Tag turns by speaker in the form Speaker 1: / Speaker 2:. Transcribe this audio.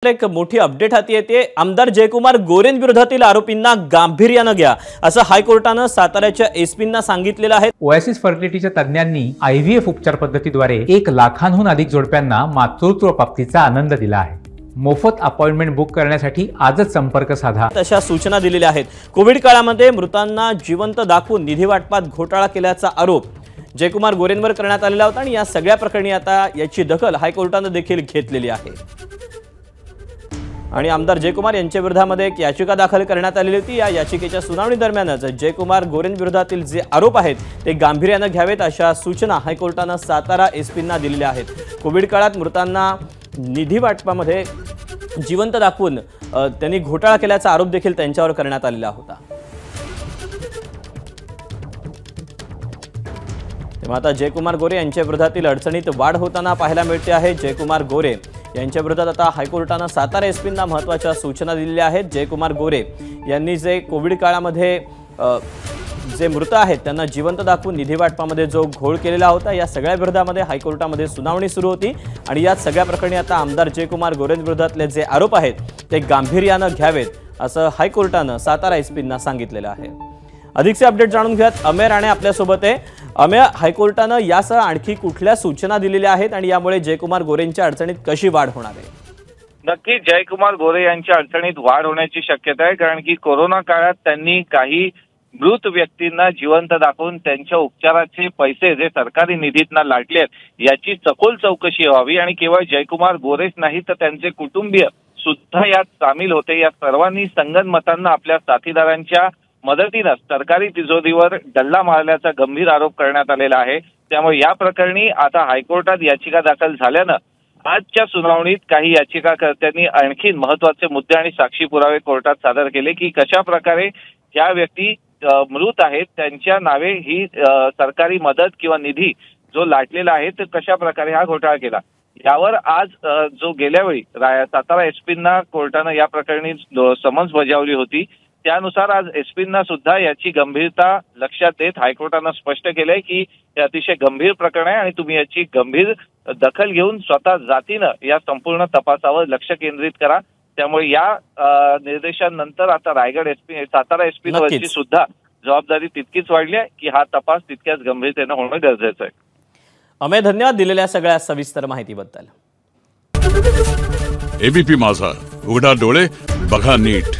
Speaker 1: एक मोठी अपडेट हाती येते। आमदार जयकुमार गोरेंविरोधातील आरोपींना गांभीर्याने घ्या असं हायकोर्टाने साताऱ्याच्या एसपींना सांगितलेलं आहे।
Speaker 2: ओएसिस फर्टिलिटीच्या तज्ञांनी आयव्हीएफ उपचार पद्धतीद्वारे 1 लाखांहून अधिक जोडप्यांना मातृत्व प्राप्तीचा आनंद दिला आहे। मोफत अपॉइंटमेंट बुक करण्यासाठी आजच संपर्क साधा
Speaker 1: अशा सूचना दिलेल्या आहेत। कोविड काळामध्ये मृतांना जिवंत दाखवून निधी वाटपात घोटाळा केल्याचा आरोप जयकुमार गोरेंवर करण्यात आलेला होता आणि या सगळ्या प्रकरणी आता याची दखल हायकोर्टाने देखील घेतलेली आहे। आणि आमदार जयकुमार यांच्या विरोधामध्ये एक याचिका दाखल करण्यात आलेली होती। या याचिकेच्या सुनावणी दरम्यानच जयकुमार गोरेंविरोधातील जे आरोप आहेत ते गांभीर्याने घ्यावेत अशा सूचना हायकोर्टाने सातारा एसपींना दिलेल्या आहेत। कोविड काळात मृतांना निधी वाटपामध्ये जिवंत दाखवून त्यांनी घोटाळा केल्याचा आरोप देखील त्यांच्यावर करण्यात आलेला होता। तेव्हा आता जयकुमार गोरे यांच्या विरोधातील अडचणीत वाढ होताना पाहायला मिळते आहे। जयकुमार गोरे यांच्या विरोधात आता हायकोर्टाने सातारा एसपींना महत्त्वाच्या सूचना दिलेल्या आहेत। जयकुमार गोरे यांनी जे कोविड काळामध्ये जे मृत आहेत त्यांना जिवंत दाखवून निधी वाटपामध्ये जो घोळ केलेला होता, या सगळ्या विरोधामध्ये हायकोर्टामध्ये सुनावणी सुरू होती आणि या सगळ्या प्रकरणी आता आमदार जयकुमार गोरेंविरोधातले जे आरोप आहेत ते गांभीर्याने घ्यावेत असं हायकोर्टाने सातारा एसपींना सांगितलेलं आहे। अधिकचे अपडेट जाणून घेऊयात। अमेय राणे आपल्यासोबत आहे। अमेय, हायकोर्टाने यासह आणखी कुठल्या सूचना दिलेल्या आहेत आणि यामुळे जयकुमार गोरेंच्या अडचणीत कशी वाढ होणार आहे?
Speaker 3: नक्की जयकुमार गोरे यांच्या अडचणीत वाढ होण्याची शक्यता आहे, कारण की कोरोना काळात त्यांनी काही मृत व्यक्तींना जिवंत दाखवून त्यांच्या उपचाराचे पैसे जे सरकारी निधीतून लाटले आहेत याची सखोल चौकशी व्हावी आणि केवळ जयकुमार गोरेच नाही तर त्यांचे कुटुंबीय सुद्धा यात सामील होते। या सर्वांनी संगनमतांना आपल्या साथीदारांच्या मदतीने सरकारी तिजोरीवर डल्ला मारल्याचा गंभीर आरोप करण्यात आलेला आहे। त्यामुळे या प्रकरणी आता हायकोर्टात याचिका दाखल झाल्यानं आजच्या सुनावणीत काही याचिकाकर्त्यांनी आणखी महत्त्वाचे मुद्दे आणि साक्षी पुरावे कोर्टात सादर केले की कशा प्रकारे ज्या व्यक्ती मृत आहेत त्यांच्या नावे ही सरकारी मदत किंवा निधी जो लाटलेला आहे तर कशा प्रकारे हा घोटाळा केला। यावर आज जो गेल्या वेळी सातारा एसपींना कोर्टाने या प्रकरणी समन्स बजावली होती त्यानुसार आज एसपींना सुद्धा याची गंभीरता लक्षात देत हायकोर्टाने स्पष्ट केलंय की हे अतिशय गंभीर प्रकरण आहे आणि तुम्ही याची गंभीर दखल घेऊन स्वतः जातीनं या संपूर्ण तपासावर लक्ष केंद्रित करा। त्यामुळे या निर्देशांनंतर आता रायगड एसपी सातारा एसपीवरची सुद्धा जबाबदारी तितकीच वाढली आहे की हा तपास तितक्याच गंभीरतेने होणं गरजेचं आहे।
Speaker 1: अमेय, धन्यवाद दिलेल्या सगळ्या सविस्तर माहितीबद्दल।
Speaker 4: एबीपी माझा, उघडा डोळे बघा नीट।